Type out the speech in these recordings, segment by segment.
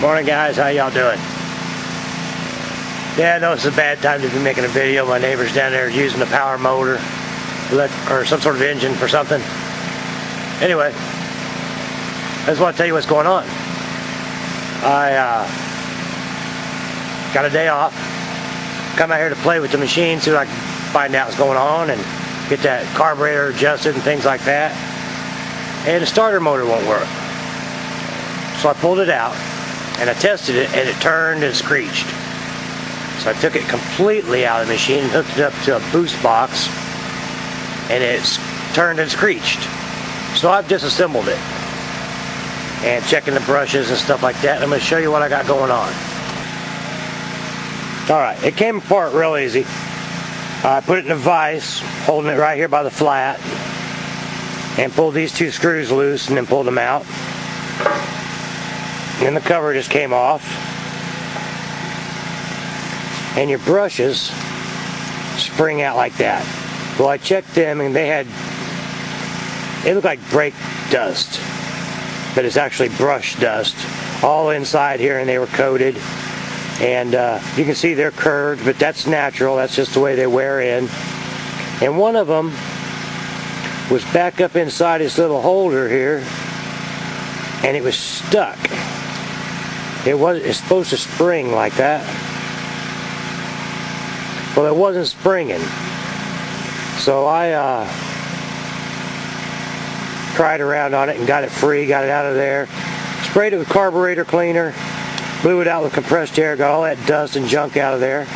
Morning guys, how y'all doing? Yeah, I know it's a bad time to be making a video. My neighbor's down there using a power motor or some sort of engine for something. Anyway, I just want to tell you what's going on. I got a day off. Come out here to play with the machine, see what I can find out what's going on and get that carburetor adjusted and things like that. And the starter motor won't work. So I pulled it out and I tested it, and it turned and screeched. So I took it completely out of the machine and hooked it up to a boost box, and it's turned and screeched. So I've disassembled it and checking the brushes and stuff like that. I'm going to show you what I got going on. Alright, it came apart real easy. I put it in a vise, holding it right here by the flat, and pulled these two screws loose and then pulled them out. And then the cover just came off. And your brushes spring out like that. Well, I checked them and they looked like brake dust, but it's actually brush dust all inside here, and they were coated. And you can see they're curved, but that's natural. That's just the way they wear in. And one of them was back up inside this little holder here, and it was stuck. It's supposed to spring like that. Well, it wasn't springing. So I pried around on it and got it free, got it out of there. Sprayed it with carburetor cleaner, blew it out with compressed air, got all that dust and junk out of there.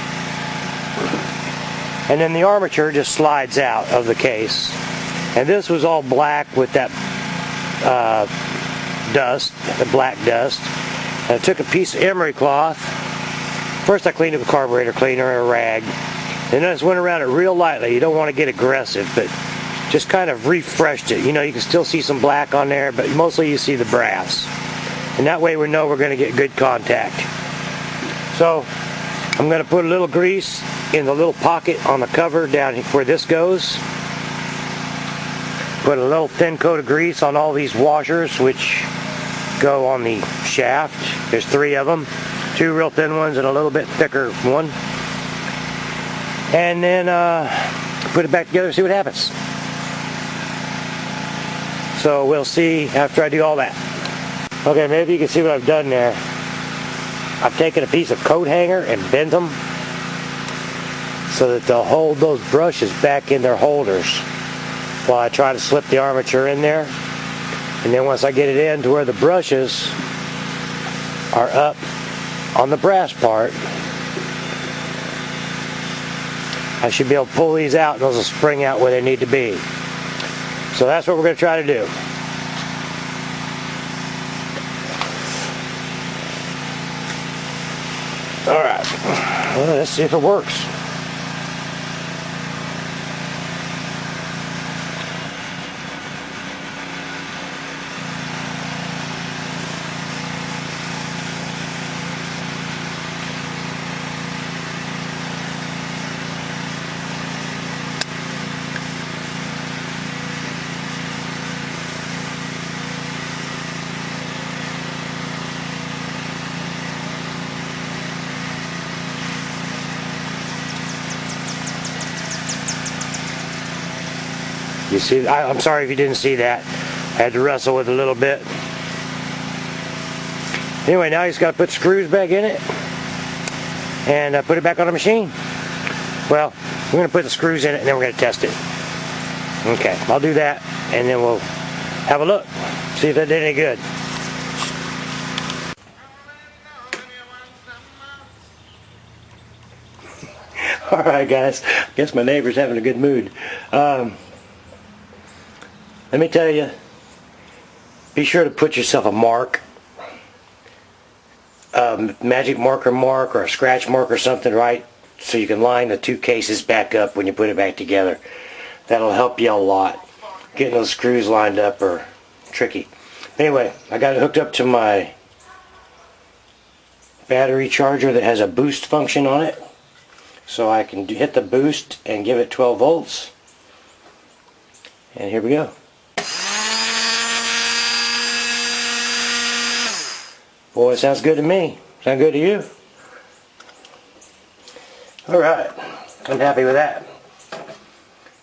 And then the armature just slides out of the case. And this was all black with that dust, the black dust. And I took a piece of emery cloth. First I cleaned it with carburetor cleaner and a rag. Then I just went around it real lightly. You don't want to get aggressive, but just kind of refreshed it. You know, you can still see some black on there, but mostly you see the brass. And that way we know we're going to get good contact. So I'm going to put a little grease in the little pocket on the cover down where this goes. Put a little thin coat of grease on all these washers, which go on the shaft. There's 3 of them, 2 real thin ones and a little bit thicker one. And then put it back together and see what happens. So we'll see after I do all that. Okay, maybe you can see what I've done there. I've taken a piece of coat hanger and bent them so that they'll hold those brushes back in their holders while I try to slip the armature in there. And then once I get it in to where the brushes are up on the brass part, I should be able to pull these out and those will spring out where they need to be. So that's what we're going to try to do. Alright, well, let's see if it works. You see, I'm sorry if you didn't see that. I had to wrestle with it a little bit. Anyway, now you just got to put screws back in it and put it back on the machine. Well, we're going to put the screws in it and then we're going to test it. Okay, I'll do that and then we'll have a look, see if that did any good. Alright guys, I guess my neighbor's having a good mood. Let me tell you, be sure to put yourself a mark, a magic marker mark or a scratch mark or something, right? So you can line the 2 cases back up when you put it back together. That'll help you a lot. Getting those screws lined up are tricky. Anyway, I got it hooked up to my battery charger that has a boost function on it. So I can hit the boost and give it 12 volts. And here we go. Boy, it sounds good to me. Sound good to you? Alright, I'm happy with that.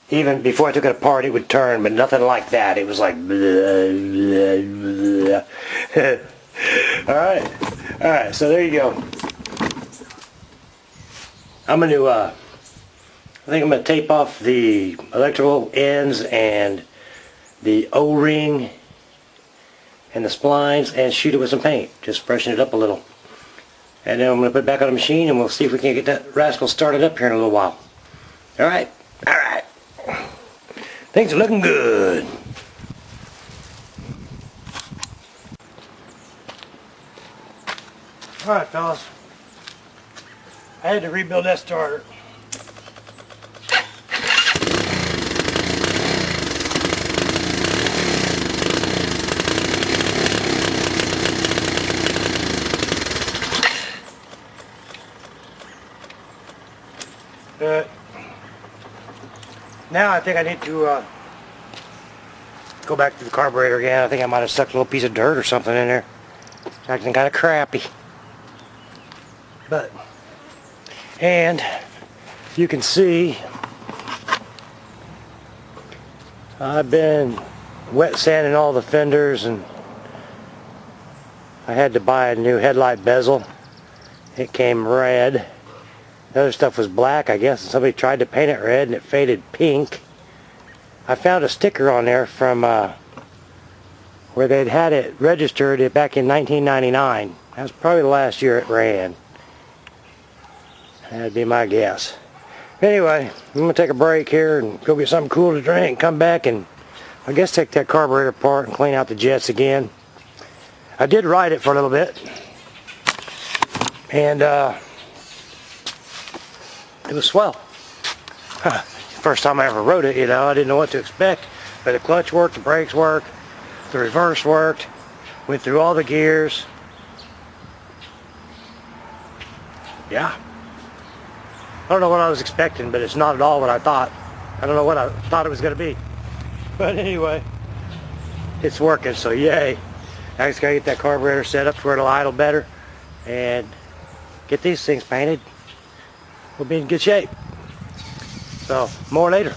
Even before I took it apart, it would turn, but nothing like that. It was like blah, blah, blah. Alright, so there you go. I think I'm going to tape off the electrical ends and the O-ring and the splines and shoot it with some paint. Just freshen it up a little. And then I'm going to put it back on the machine and we'll see if we can get that rascal started up here in a little while. Alright. Things are looking good. Alright, fellas. I had to rebuild that starter. Now I think I need to go back to the carburetor again. I think I might have stuck a little piece of dirt or something in there. It's acting kind of crappy. And you can see I've been wet sanding all the fenders, and I had to buy a new headlight bezel. It came red. The other stuff was black, I guess, and somebody tried to paint it red and it faded pink. I found a sticker on there from where they'd had it registered back in 1999. That was probably the last year it ran. That'd be my guess. Anyway, I'm going to take a break here and go get something cool to drink, come back and I guess take that carburetor apart and clean out the jets again. I did ride it for a little bit. And it was swell. First time I ever rode it, you know, I didn't know what to expect. But the clutch worked, the brakes worked, the reverse worked, went through all the gears. Yeah. I don't know what I was expecting, but it's not at all what I thought. I don't know what I thought it was going to be. But anyway, it's working, so yay. I just got to get that carburetor set up to where it'll idle better and get these things painted. We'll be in good shape. So, more later.